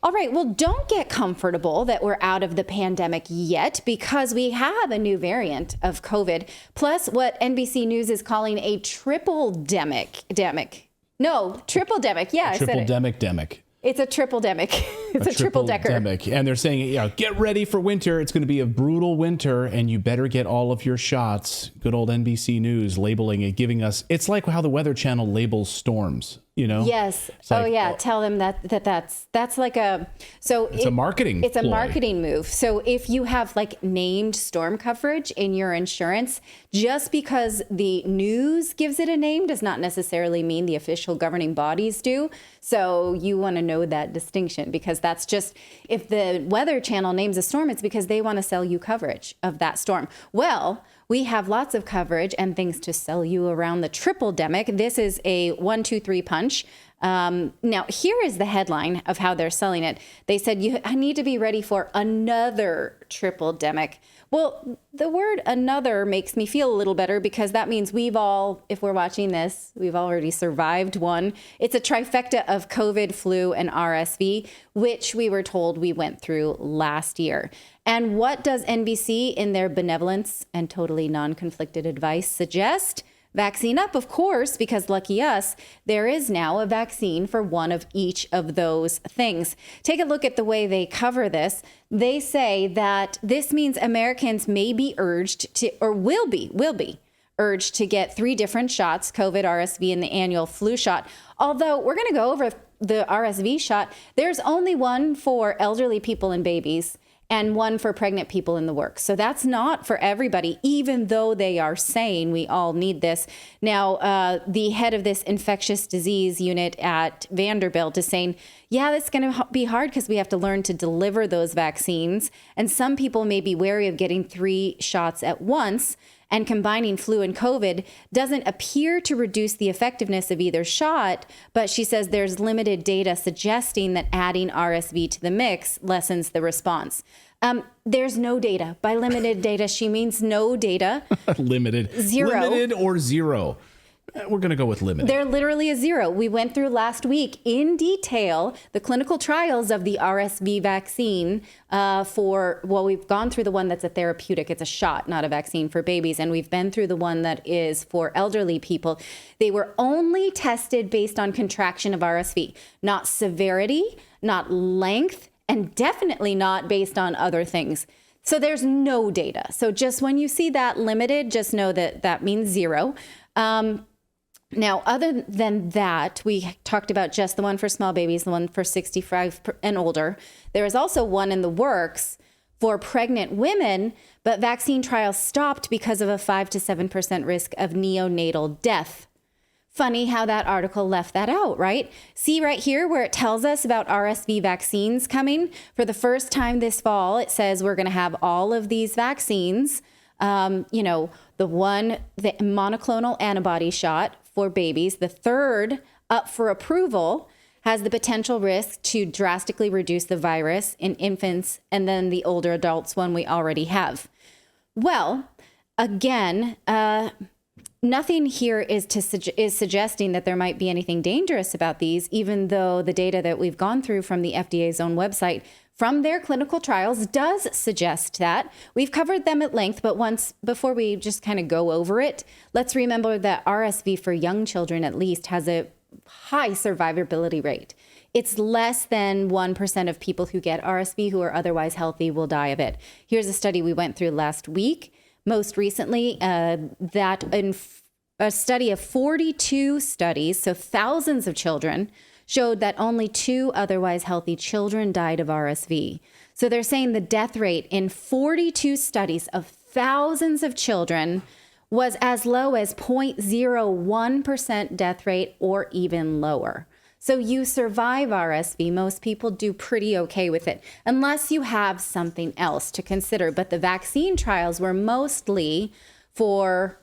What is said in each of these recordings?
All right, well, don't get comfortable that we're out of the pandemic yet, because we have a new variant of COVID, plus what NBC News is calling a tripledemic. No, tripledemic. Yeah, I said it. Tripledemic. It's a tripledemic. It's a triple-decker. And they're saying, get ready for winter. It's going to be a brutal winter, and you better get all of your shots. Good old NBC News labeling it, giving us. It's like how the Weather Channel labels storms. Yes. Tell them that's like it's a marketing. It's a marketing move. So if you have like named storm coverage in your insurance, just because the news gives it a name does not necessarily mean the official governing bodies do. So you want to know that distinction, because that's just, if the Weather Channel names a storm, it's because they want to sell you coverage of that storm. Well, we have lots of coverage and things to sell you around the tripledemic. This is a 1, 2, 3 punch. Now, here is the headline of how they're selling it. They said, I need to be ready for another tripledemic. Well, the word another makes me feel a little better, because that means we've all, if we're watching this, we've already survived one. It's a trifecta of COVID, flu, and RSV, which we were told we went through last year. And what does NBC in their benevolence and totally non-conflicted advice suggest? Vaccine up, of course, because lucky us, there is now a vaccine for one of each of those things. Take a look at the way they cover this. They say that this means Americans may be urged to, or will be urged to get 3 different shots, COVID, RSV, and the annual flu shot. Although we're going to go over the RSV shot, there's only one for elderly people and babies, and one for pregnant people in the works. So that's not for everybody, even though they are saying we all need this. Now, the head of this infectious disease unit at Vanderbilt is saying, that's going to be hard because we have to learn to deliver those vaccines. And some people may be wary of getting 3 shots at once. And combining flu and COVID doesn't appear to reduce the effectiveness of either shot, but she says there's limited data suggesting that adding RSV to the mix lessens the response. There's no data. By limited data, she means no data. Limited. 0. Limited or 0. We're going to go with limited. They're literally a 0. We went through last week in detail the clinical trials of the RSV vaccine we've gone through the one that's a therapeutic. It's a shot, not a vaccine for babies. And we've been through the one that is for elderly people. They were only tested based on contraction of RSV, not severity, not length, and definitely not based on other things. So there's no data. So just when you see that limited, just know that that means 0. Now, other than that, we talked about just the one for small babies, the one for 65 and older. There is also one in the works for pregnant women, but vaccine trials stopped because of a 5 to 7% risk of neonatal death. Funny how that article left that out, right? See right here where it tells us about RSV vaccines coming. For the first time this fall, it says we're going to have all of these vaccines. The monoclonal antibody shot for babies. The third up for approval has the potential risk to drastically reduce the virus in infants, and then the older adults one we already have. Well, again, nothing here is suggesting that there might be anything dangerous about these, even though the data that we've gone through from the FDA's own website from their clinical trials does suggest that. We've covered them at length, but before we just kind of go over it, let's remember that RSV for young children at least has a high survivability rate. It's less than 1% of people who get RSV who are otherwise healthy will die of it. Here's a study we went through last week. Most recently, that in a study of 42 studies, so thousands of children, showed that only 2 otherwise healthy children died of RSV. So they're saying the death rate in 42 studies of thousands of children was as low as 0.01% death rate or even lower. So you survive RSV. Most people do pretty okay with it, unless you have something else to consider. But the vaccine trials were mostly for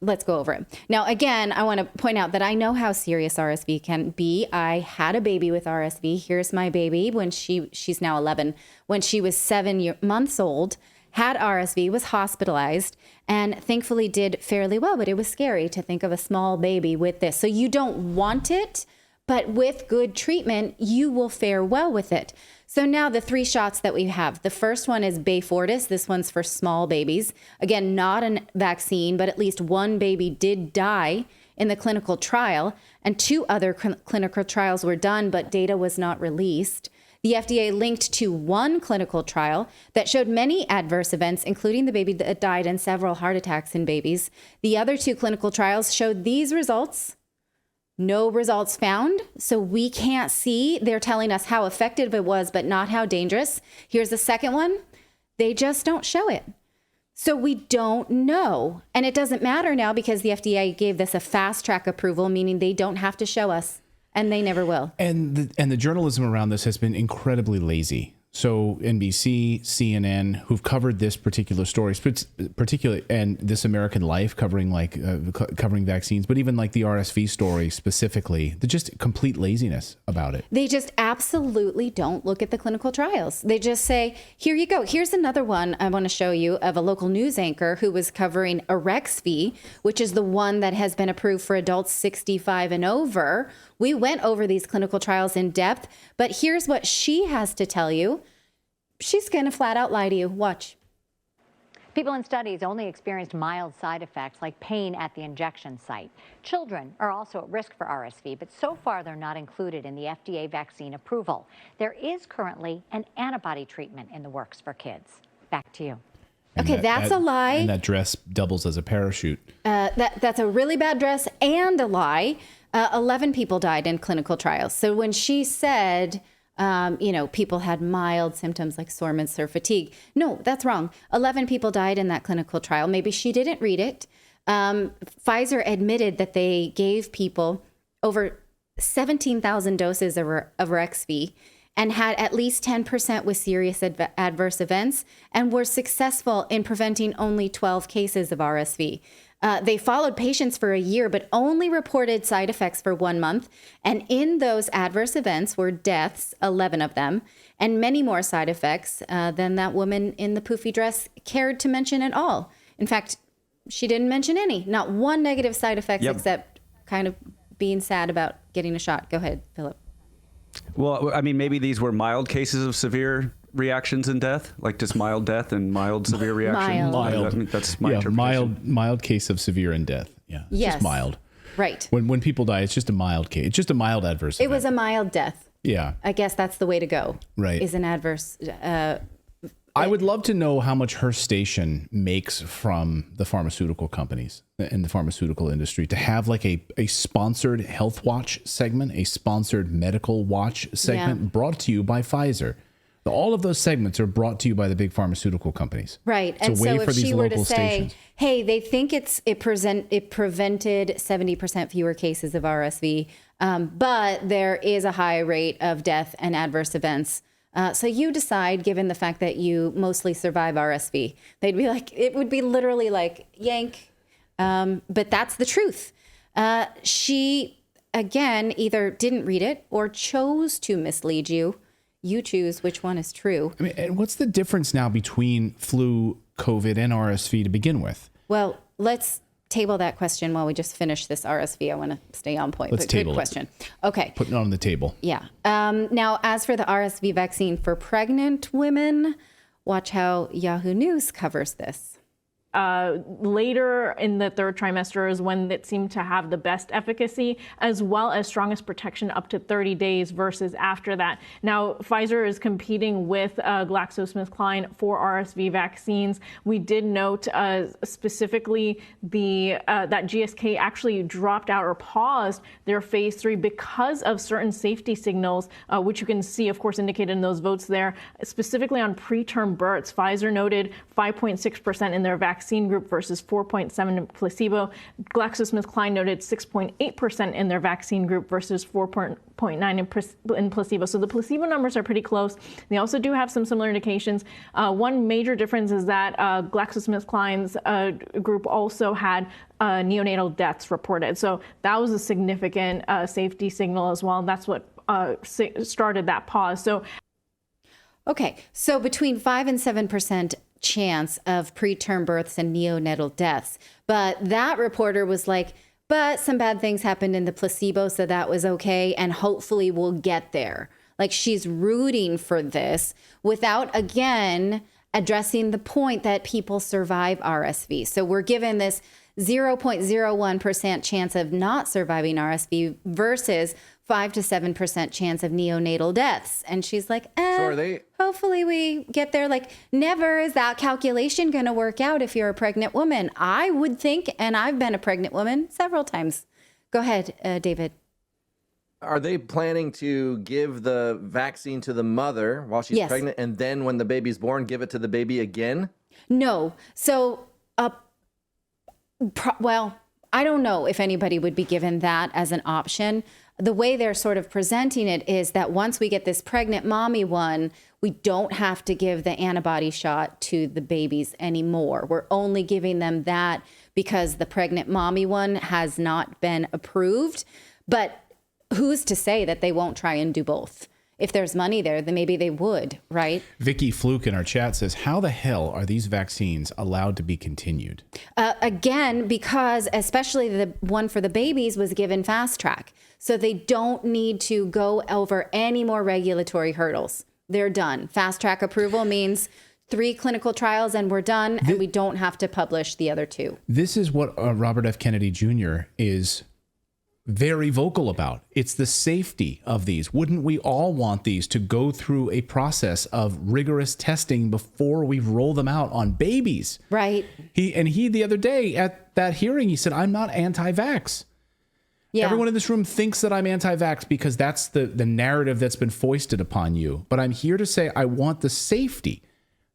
let's go over it. Now, again, I want to point out that I know how serious RSV can be. I had a baby with RSV. Here's my baby when she's now 11. When she was 7 months old, had RSV, was hospitalized, and thankfully did fairly well. But it was scary to think of a small baby with this. So you don't want it, but with good treatment, you will fare well with it. So now the 3 shots that we have, the first one is Beyfortus. This one's for small babies. Again, not a vaccine, but at least one baby did die in the clinical trial, and 2 other clinical trials were done, but data was not released. The FDA linked to 1 clinical trial that showed many adverse events, including the baby that died and several heart attacks in babies. The other 2 clinical trials showed these results. No results found, so we can't see. They're telling us how effective it was, but not how dangerous. Here's the second one. They just don't show it. So we don't know. And it doesn't matter now because the FDA gave this a fast track approval, meaning they don't have to show us, and they never will. And the journalism around this has been incredibly lazy. So NBC, CNN, who've covered this particular story, particularly, and This American Life covering covering vaccines, but even like the RSV story specifically, they're just complete laziness about it. They just absolutely don't look at the clinical trials. They just say, here you go. Here's another one I want to show you of a local news anchor who was covering Arexvy, which is the one that has been approved for adults 65 and over. We went over these clinical trials in depth, but here's what she has to tell you. She's going to flat out lie to you. Watch. People in studies only experienced mild side effects like pain at the injection site. Children are also at risk for RSV, but so far they're not included in the FDA vaccine approval. There is currently an antibody treatment in the works for kids. Back to you. Okay, that's a lie. And that dress doubles as a parachute. That's a really bad dress and a lie. 11 people died in clinical trials. So when she said, people had mild symptoms like soreness or fatigue, no, that's wrong. 11 people died in that clinical trial. Maybe she didn't read it. Pfizer admitted that they gave people over 17,000 doses of Arexvy and had at least 10% with serious adverse events and were successful in preventing only 12 cases of RSV. They followed patients for a year, but only reported side effects for 1 month. And in those adverse events were deaths, 11 of them, and many more side effects than that woman in the poofy dress cared to mention at all. In fact, she didn't mention any, not one negative side effect except kind of being sad about getting a shot. Go ahead, Philip. Well, I mean, maybe these were mild cases of severe reactions and death, like just mild death and mild severe reaction. Mild. I mean, that's my interpretation. Mild case of severe and death. Yeah. Yes. Just mild. Right. When people die, it's just a mild case. It's just a mild adverse event. It was a mild death. Yeah. I guess that's the way to go. Right. Is an adverse. I would love to know how much her station makes from the pharmaceutical companies in the pharmaceutical industry to have like a sponsored health watch segment, a sponsored medical watch segment brought to you by Pfizer. All of those segments are brought to you by the big pharmaceutical companies. Right. It's and a way so for if these she were to local say, stations. hey, they think it prevented 70% fewer cases of RSV, but there is a high rate of death and adverse events. So you decide, given the fact that you mostly survive RSV, they'd be like, it would be literally like, yank. But that's the truth. She, again, either didn't read it or chose to mislead you. You choose which one is true. I mean, and what's the difference now between flu, COVID, and RSV to begin with? Well, let's table that question while we just finish this RSV. I want to stay on point. Let's table good question. Okay. Putting it on the table. Yeah. Now, as for the RSV vaccine for pregnant women, watch how Yahoo News covers this. Later in the 3rd trimester is when it seemed to have the best efficacy, as well as strongest protection up to 30 days versus after that. Now, Pfizer is competing with GlaxoSmithKline for RSV vaccines. We did note specifically that GSK actually dropped out or paused their phase 3 because of certain safety signals, which you can see, of course, indicated in those votes there. Specifically on preterm births, Pfizer noted 5.6% in their vaccine group versus 4.7% in placebo. GlaxoSmithKline noted 6.8% in their vaccine group versus 4.9% in placebo. So the placebo numbers are pretty close. They also do have some similar indications. One major difference is that GlaxoSmithKline's group also had neonatal deaths reported. So that was a significant safety signal as well. That's what started that pause. Okay, so between 5 and 7% chance of preterm births and neonatal deaths. But that reporter was like, but some bad things happened in the placebo, so that was okay. And hopefully we'll get there. Like, she's rooting for this without, again, addressing the point that people survive RSV. So we're given this 0.01% chance of not surviving RSV versus 5 to 7% chance of neonatal deaths. And she's like, hopefully we get there. Like, never is that calculation going to work out if you're a pregnant woman. I would think, and I've been a pregnant woman several times. Go ahead, David. Are they planning to give the vaccine to the mother while she's pregnant, and then when the baby's born, give it to the baby again? No. So, well, I don't know if anybody would be given that as an option. The way they're sort of presenting it is that once we get this pregnant mommy one, we don't have to give the antibody shot to the babies anymore. We're only giving them that because the pregnant mommy one has not been approved. But who's to say that they won't try and do both? If there's money there, then maybe they would, right? Vicky Fluke in our chat says, how the hell are these vaccines allowed to be continued? Again, because especially the one for the babies was given fast track. So they don't need to go over any more regulatory hurdles. They're done. Fast track approval means 3 clinical trials and we're done, and we don't have to publish the other 2. This is what Robert F. Kennedy Jr. is very vocal about. It's the safety of these. Wouldn't we all want these to go through a process of rigorous testing before we roll them out on babies? Right. He the other day at that hearing, he said, I'm not anti-vax. Yeah. Everyone in this room thinks that I'm anti-vax because that's the narrative that's been foisted upon you. But I'm here to say I want the safety.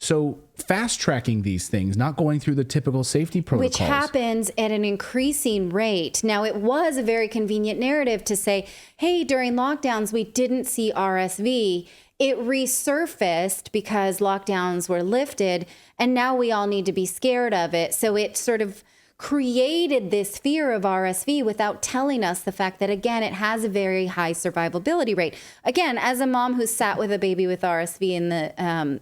So fast tracking these things, not going through the typical safety protocols. Which happens at an increasing rate. Now, it was a very convenient narrative to say, hey, during lockdowns, we didn't see RSV. It resurfaced because lockdowns were lifted, and now we all need to be scared of it. So it sort of created this fear of RSV without telling us the fact that, again, it has a very high survivability rate. Again, as a mom who sat with a baby with RSV in the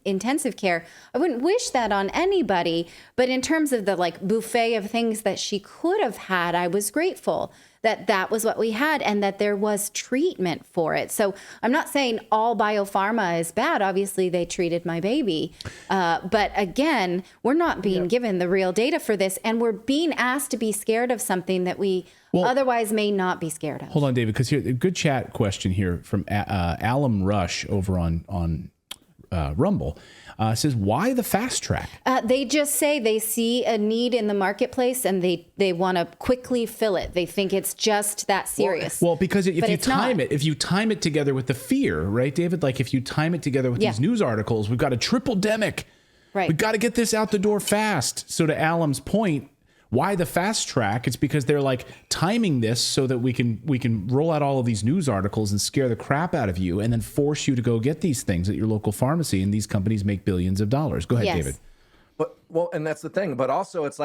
intensive care, I wouldn't wish that on anybody. But in terms of the buffet of things that she could have had, I was grateful that that was what we had and that there was treatment for it. So I'm not saying all biopharma is bad. Obviously, they treated my baby. But again, we're not being given the real data for this. And we're being asked to be scared of something that we otherwise may not be scared of. Hold on, David, because here a good chat question here from Alum Rush over on Rumble. Says, why the fast track? They just say they see a need in the marketplace and they want to quickly fill it. They think it's just that serious. Well, because if you time it together with the fear, right, David? Like if you time it together with these news articles, we've got a tripledemic. Right. We've got to get this out the door fast. So to Alum's point, why the fast track? It's because they're timing this so that we can roll out all of these news articles and scare the crap out of you and then force you to go get these things at your local pharmacy. And these companies make billions of dollars. Go ahead, David. But and that's the thing. But also, it's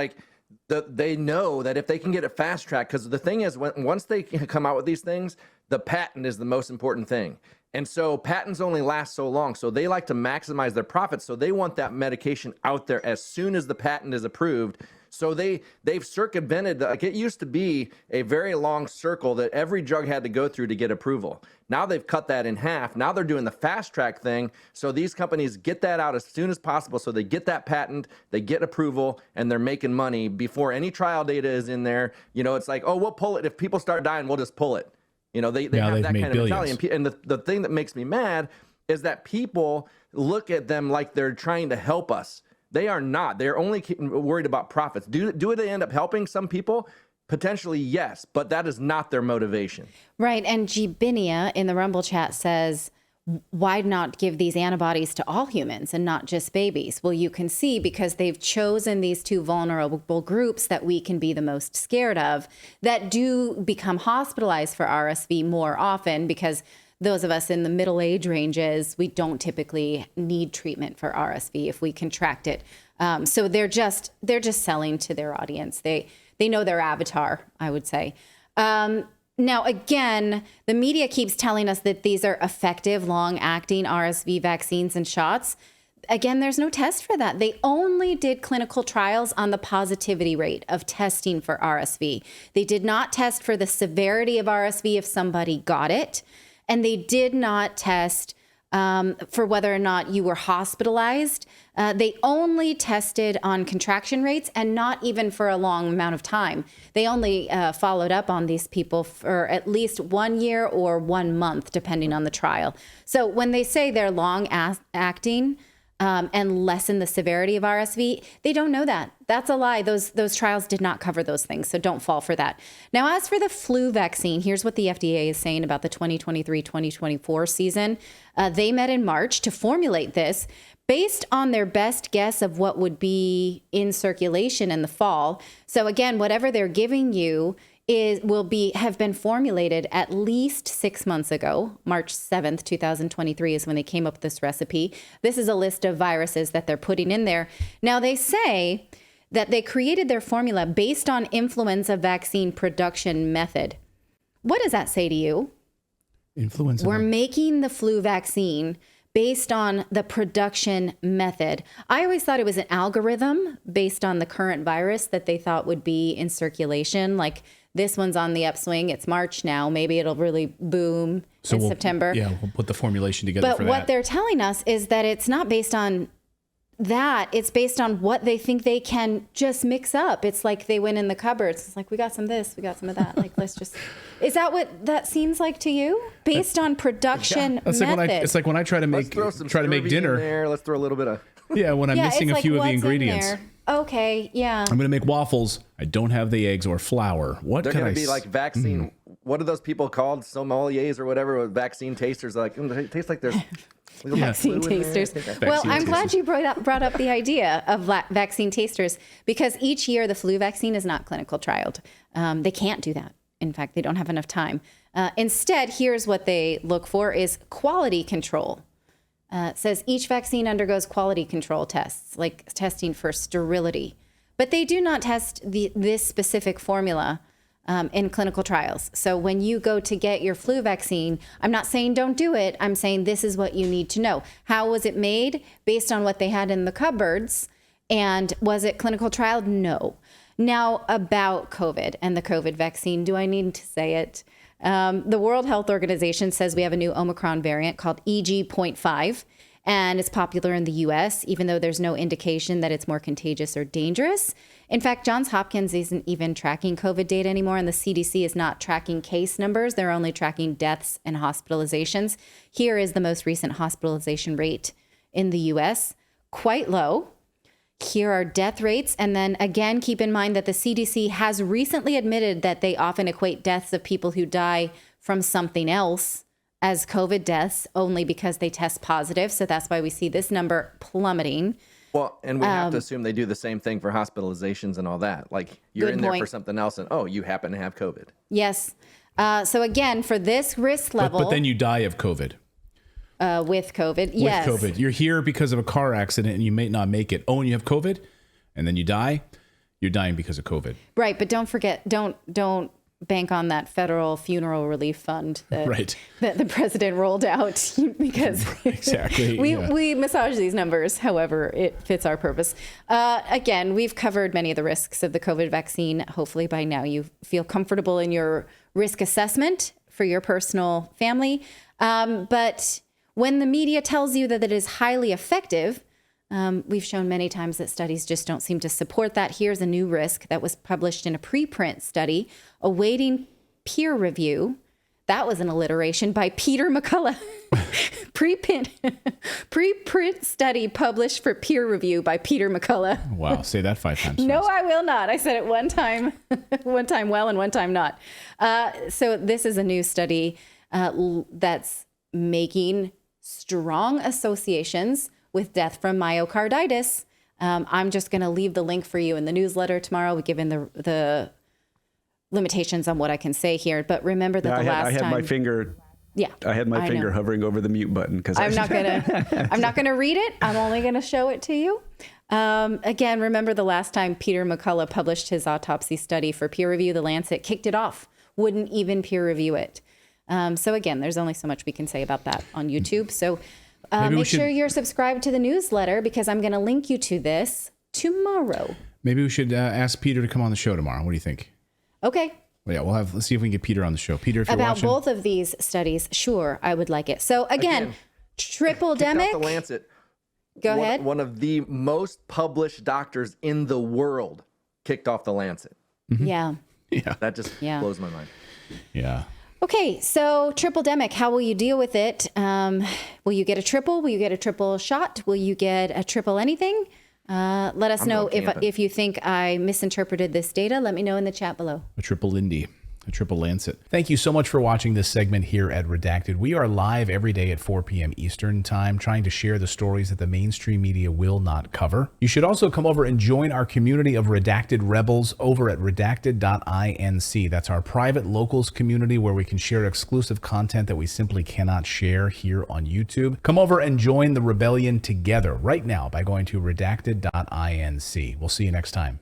they know that if they can get it fast track, because the thing is, once they come out with these things, the patent is the most important thing. And so patents only last so long. So they like to maximize their profits. So they want that medication out there as soon as the patent is approved. So they've circumvented, it used to be a very long circle that every drug had to go through to get approval. Now they've cut that in half. Now they're doing the fast track thing. So these companies get that out as soon as possible. So they get that patent, they get approval, and they're making money before any trial data is in there. It's we'll pull it. If people start dying, we'll just pull it. They have that kind of mentality. And the thing that makes me mad is that people look at them like they're trying to help us. They are not. They're only worried about profits. Do they end up helping some people? Potentially, yes, but that is not their motivation. Right. And Gibinia in the Rumble chat says, why not give these antibodies to all humans and not just babies? Well, you can see because they've chosen these 2 vulnerable groups that we can be the most scared of that do become hospitalized for RSV more often because those of us in the middle age ranges, we don't typically need treatment for RSV if we contract it. So they're just selling to their audience. They know their avatar, I would say. Now, again, the media keeps telling us that these are effective, long-acting RSV vaccines and shots. again, there's no test for that. They only did clinical trials on the positivity rate of testing for RSV. They did not test for the severity of RSV if somebody got it. And they did not test for whether or not you were hospitalized. They only tested on contraction rates and not even for a long amount of time. They only followed up on these people for at least 1 year or 1 month, depending on the trial. So when they say they're long acting and lessen the severity of RSV, they don't know that. That's a lie. Those trials did not cover those things, so don't fall for that. Now, as for the flu vaccine, here's what the FDA is saying about the 2023-2024 season. They met in March to formulate this based on their best guess of what would be in circulation in the fall. So again, whatever they're giving you have been formulated at least 6 months ago. March 7th, 2023 is when they came up with this recipe. This is a list of viruses that they're putting in there. Now, they say that they created their formula based on influenza vaccine production method. What does that say to you? Influenza. We're making the flu vaccine based on the production method. I always thought it was an algorithm based on the current virus that they thought would be in circulation. Like, this one's on the upswing. It's March now. Maybe it'll really boom in September. Yeah, we'll put the formulation together for that. But what they're telling us is that it's not based on that. It's based on what they think they can just mix up. It's like they went in the cupboards. It's like, we got some of this, we got some of that. Like, let's just... Is that what that seems like to you? Based on production method. It's like when I try to make dinner. In there. Let's throw a little bit of... Yeah, when I'm missing a few of the ingredients. Okay, yeah. I'm going to make waffles. I don't have the eggs or flour. What They're can I... They're going to be like vaccine... What are those people called? Sommeliers or whatever, with vaccine tasters. Like, it tastes like there's... Vaccine tasters. Well, I'm glad you brought up the idea of vaccine tasters, because each year the flu vaccine is not clinical trialed. They can't do that. In fact, they don't have enough time. Instead, here's what they look for is quality control. It says each vaccine undergoes quality control tests, like testing for sterility. But they do not test this specific formula in clinical trials. So when you go to get your flu vaccine, I'm not saying don't do it. I'm saying this is what you need to know. How was it made? Based on what they had in the cupboards. And was it clinical trialed? No. Now, about COVID and the COVID vaccine, do I need to say it? The World Health Organization says we have a new Omicron variant called EG.5, and it's popular in the US, even though there's no indication that it's more contagious or dangerous. In fact, Johns Hopkins isn't even tracking COVID data anymore, and the CDC is not tracking case numbers. They're only tracking deaths and hospitalizations. Here is the most recent hospitalization rate in the US, quite low. Here are death rates. And then again, keep in mind that the CDC has recently admitted that they often equate deaths of people who die from something else as COVID deaths only because they test positive. So that's why we see this number plummeting. Well, and we have to assume they do the same thing for hospitalizations and all that. Like, you're in there for something else and, oh, you happen to have COVID. Yes. So again, for this risk level. But then you die of COVID. With COVID, yes. With COVID. You're here because of a car accident and you may not make it. Oh, and you have COVID? And then you die? You're dying because of COVID. Right, but don't forget, don't bank on that federal funeral relief fund that the president rolled out, because exactly we massage these numbers however it fits our purpose. Again, we've covered many of the risks of the COVID vaccine. Hopefully by now you feel comfortable in your risk assessment for your personal family. But when the media tells you that it is highly effective, we've shown many times that studies just don't seem to support that. Here's a new risk that was published in a preprint study awaiting peer review. That was an alliteration by Peter McCullough. Preprint study published for peer review by Peter McCullough. Wow, say that 5 times. No, I will not. I said it one time well and one time not. So this is a new study that's making strong associations with death from myocarditis. I'm just going to leave the link for you in the newsletter tomorrow, given the limitations on what I can say here. But remember that I had my finger hovering over the mute button because I'm not gonna read it. I'm only gonna show it to you. Again, remember the last time Peter McCullough published his autopsy study for peer review, the Lancet kicked it off, wouldn't even peer review it. So again, there's only so much we can say about that on YouTube. So Make sure you're subscribed to the newsletter because I'm going to link you to this tomorrow. Maybe we should ask Peter to come on the show tomorrow. What do you think? Okay. Well, yeah, let's see if we can get Peter on the show. Peter, if you're about watching, both of these studies, sure, I would like it. So again Tripledemic. The Lancet. Go ahead. One of the most published doctors in the world kicked off the Lancet. Mm-hmm. Yeah. Yeah. That just blows my mind. Yeah. Okay, so Tripledemic, how will you deal with it? Will you get a triple? Will you get a triple shot? Will you get a triple anything? Let us know if you think I misinterpreted this data. Let me know in the chat below. A triple Indy. A triple Lancet. Thank you so much for watching this segment here at Redacted. We are live every day at 4 p.m. Eastern Time, trying to share the stories that the mainstream media will not cover. You should also come over and join our community of Redacted Rebels over at redacted.inc. That's our private locals community where we can share exclusive content that we simply cannot share here on YouTube. Come over and join the rebellion together right now by going to redacted.inc. We'll see you next time.